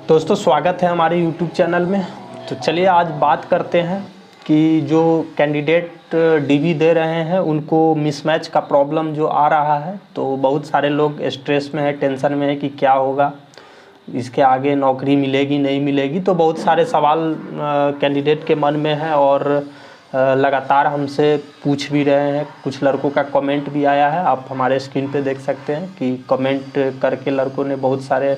दोस्तों स्वागत है हमारे YouTube चैनल में। तो चलिए आज बात करते हैं कि जो कैंडिडेट डीवी दे रहे हैं उनको मिसमैच का प्रॉब्लम जो आ रहा है, तो बहुत सारे लोग स्ट्रेस में है, टेंशन में है कि क्या होगा, इसके आगे नौकरी मिलेगी नहीं मिलेगी। तो बहुत सारे सवाल कैंडिडेट के मन में है और लगातार हमसे पूछ भी रहे हैं। कुछ लड़कों का कमेंट भी आया है, आप हमारे स्क्रीन पे देख सकते हैं कि कमेंट करके लड़कों ने बहुत सारे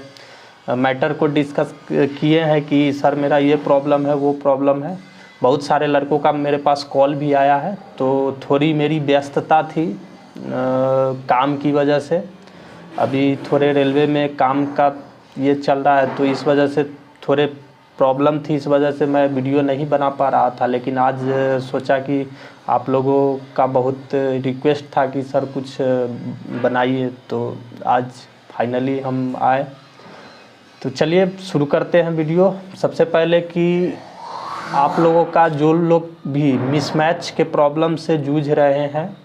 मैटर को डिस्कस किए हैं कि सर मेरा ये प्रॉब्लम है, वो प्रॉब्लम है। बहुत सारे लड़कों का मेरे पास कॉल भी आया है। तो थोड़ी मेरी व्यस्तता थी काम की वजह से, अभी थोड़े रेलवे में काम का ये चल रहा है, तो इस वजह से थोड़े प्रॉब्लम थी, इस वजह से मैं वीडियो नहीं बना पा रहा था। लेकिन आज सोचा कि आप लोगों का बहुत रिक्वेस्ट था कि सर कुछ बनाइए, तो आज फाइनली हम आए। तो चलिए शुरू करते हैं वीडियो। सबसे पहले कि आप लोगों का जो लोग भी मिसमैच के प्रॉब्लम से जूझ रहे हैं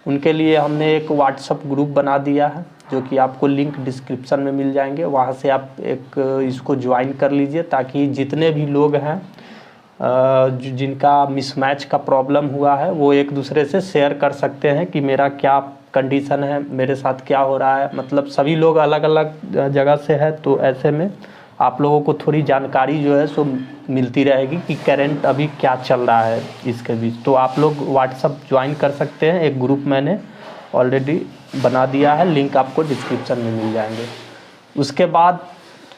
उनके लिए हमने एक व्हाट्सएप ग्रुप बना दिया है, जो कि आपको लिंक डिस्क्रिप्शन में मिल जाएंगे। वहां से आप इसको ज्वाइन कर लीजिए, ताकि जितने भी लोग हैं जिनका मिसमैच का प्रॉब्लम हुआ है वो एक दूसरे से शेयर कर सकते हैं कि मेरा क्या कंडीशन है, मेरे साथ क्या हो रहा है। मतलब सभी लोग अलग अलग जगह से है, तो ऐसे में आप लोगों को थोड़ी जानकारी जो है सो मिलती रहेगी कि करंट अभी क्या चल रहा है इसके बीच। तो आप लोग व्हाट्सएप ज्वाइन कर सकते हैं, एक ग्रुप मैंने ऑलरेडी बना दिया है, लिंक आपको डिस्क्रिप्शन में मिल जाएंगे। उसके बाद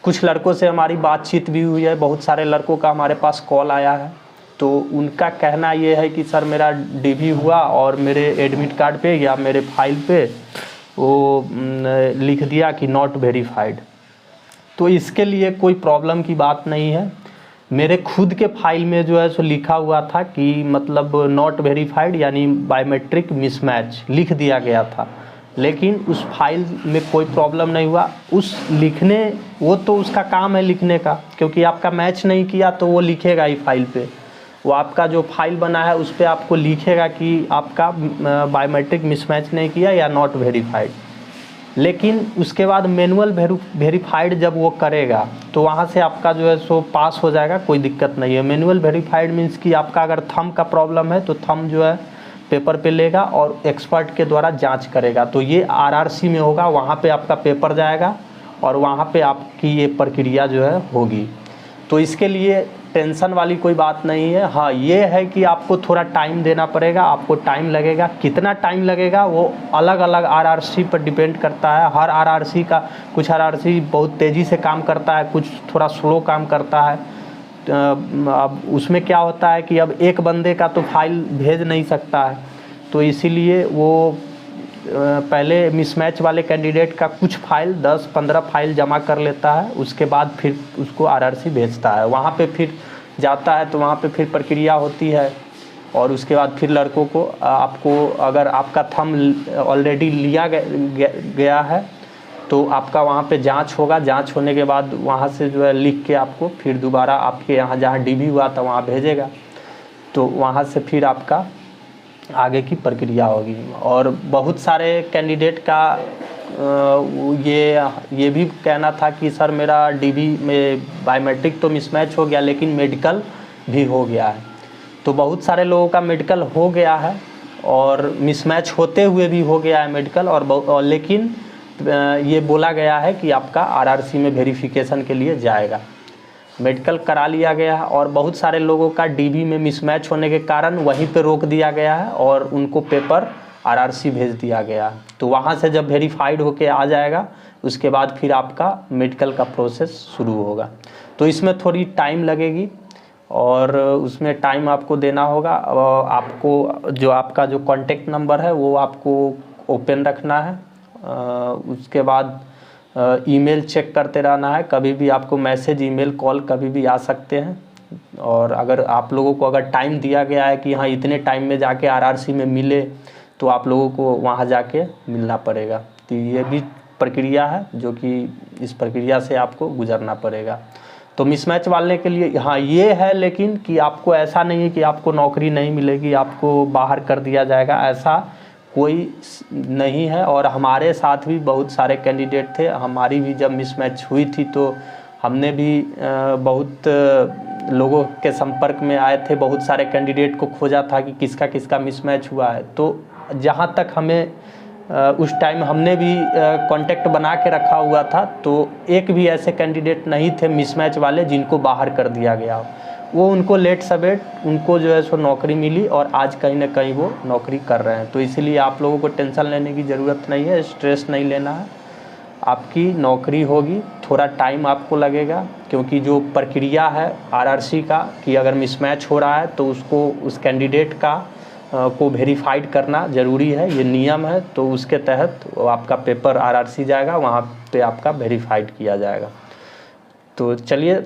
कुछ लड़कों से हमारी बातचीत भी हुई है, बहुत सारे लड़कों का हमारे पास कॉल आया है। तो उनका कहना ये है कि सर मेरा डीवी हुआ और मेरे एडमिट कार्ड पे या मेरे फाइल पे वो लिख दिया कि नॉट वेरीफाइड। तो इसके लिए कोई प्रॉब्लम की बात नहीं है। मेरे खुद के फाइल में जो है सो लिखा हुआ था कि मतलब नॉट वेरीफाइड यानी बायोमेट्रिक मिसमैच लिख दिया गया था, लेकिन उस फाइल में कोई प्रॉब्लम नहीं हुआ। उस लिखने वो तो उसका काम है लिखने का, क्योंकि आपका मैच नहीं किया तो वो लिखेगा ही फाइल पे। वो आपका जो फाइल बना है उस पर आपको लिखेगा कि आपका बायोमेट्रिक मिसमैच नहीं किया या नॉट वेरीफाइड। लेकिन उसके बाद मैनुअल वेरीफाइड जब वो करेगा तो वहाँ से आपका जो है सो पास हो जाएगा, कोई दिक्कत नहीं है। मैनुअल वेरीफाइड मीन्स कि आपका अगर थंब का प्रॉब्लम है तो थंब जो है पेपर पे लेगा और एक्सपर्ट के द्वारा जांच करेगा। तो ये आरआरसी में होगा, वहाँ पे आपका पेपर जाएगा और वहाँ पे आपकी ये प्रक्रिया जो है होगी। तो इसके लिए टेंशन वाली कोई बात नहीं है। हाँ ये है कि आपको थोड़ा टाइम देना पड़ेगा, आपको टाइम लगेगा। कितना टाइम लगेगा वो अलग अलग आरआरसी पर डिपेंड करता है। हर आरआरसी का, कुछ आरआरसी बहुत तेज़ी से काम करता है, कुछ थोड़ा स्लो काम करता है। अब उसमें क्या होता है कि अब एक बंदे का तो फाइल भेज नहीं सकता है, तो इसीलिए वो पहले मिसमैच वाले कैंडिडेट का कुछ फाइल 10-15 फाइल जमा कर लेता है, उसके बाद फिर उसको आरआरसी भेजता है। वहाँ पे फिर जाता है तो वहाँ पे फिर प्रक्रिया होती है और उसके बाद फिर लड़कों को आपको अगर आपका थंब ऑलरेडी लिया गया है तो आपका वहाँ पे जांच होगा। जांच होने के बाद वहाँ से जो है लिख के आपको फिर दोबारा आपके यहाँ जहाँ डीवी हुआ था वहाँ भेजेगा, तो वहाँ से फिर आपका आगे की प्रक्रिया होगी। और बहुत सारे कैंडिडेट का ये भी कहना था कि सर मेरा डीवी में बायोमेट्रिक तो मिसमैच हो गया लेकिन मेडिकल भी हो गया है। तो बहुत सारे लोगों का मेडिकल हो गया है और मिसमैच होते हुए भी हो गया है मेडिकल, और लेकिन ये बोला गया है कि आपका आरआरसी में वेरिफिकेशन के लिए जाएगा। मेडिकल करा लिया गया है और बहुत सारे लोगों का डीवी में मिसमैच होने के कारण वहीं पे रोक दिया गया है और उनको पेपर आरआरसी भेज दिया गया है। तो वहाँ से जब वेरीफाइड होके आ जाएगा उसके बाद फिर आपका मेडिकल का प्रोसेस शुरू होगा। तो इसमें थोड़ी टाइम लगेगी और उसमें टाइम आपको देना होगा। आपको जो आपका जो कॉन्टेक्ट नंबर है वो आपको ओपन रखना है। उसके बाद ईमेल चेक करते रहना है, कभी भी आपको मैसेज, ईमेल, कॉल कभी भी आ सकते हैं। और अगर आप लोगों को अगर टाइम दिया गया है कि हाँ इतने टाइम में जाके आरआरसी में मिले, तो आप लोगों को वहाँ जाके मिलना पड़ेगा। तो ये भी प्रक्रिया है जो कि इस प्रक्रिया से आपको गुजरना पड़ेगा। तो मिसमैच वाले के लिए हाँ ये है, लेकिन कि आपको ऐसा नहीं है कि आपको नौकरी नहीं मिलेगी, आपको बाहर कर दिया जाएगा, ऐसा कोई नहीं है। और हमारे साथ भी बहुत सारे कैंडिडेट थे, हमारी भी जब मिसमैच हुई थी तो हमने भी बहुत लोगों के संपर्क में आए थे, बहुत सारे कैंडिडेट को खोजा था कि किसका किसका मिसमैच हुआ है। तो जहाँ तक हमें उस टाइम हमने भी कांटेक्ट बना के रखा हुआ था, तो एक भी ऐसे कैंडिडेट नहीं थे मिसमैच वाले जिनको बाहर कर दिया गया। वो उनको लेट सवेट उनको जो है सो नौकरी मिली और आज कहीं ना कहीं वो नौकरी कर रहे हैं। तो इसीलिए आप लोगों को टेंशन लेने की ज़रूरत नहीं है, स्ट्रेस नहीं लेना है। आपकी नौकरी होगी, थोड़ा टाइम आपको लगेगा, क्योंकि जो प्रक्रिया है आरआरसी का कि अगर मिसमैच हो रहा है तो उसको उस कैंडिडेट का को वेरीफाइड करना ज़रूरी है, ये नियम है। तो उसके तहत आपका पेपर आरआरसी जाएगा, वहाँ पे आपका वेरीफाइड किया जाएगा। तो चलिए,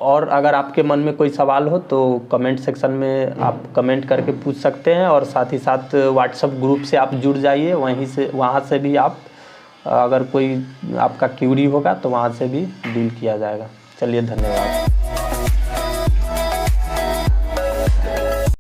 और अगर आपके मन में कोई सवाल हो तो कमेंट सेक्शन में आप कमेंट करके पूछ सकते हैं, और साथ ही साथ व्हाट्सएप ग्रुप से आप जुड़ जाइए, वहाँ से भी आप अगर कोई आपका क्यूरी होगा तो वहाँ से भी डील किया जाएगा। चलिए, धन्यवाद।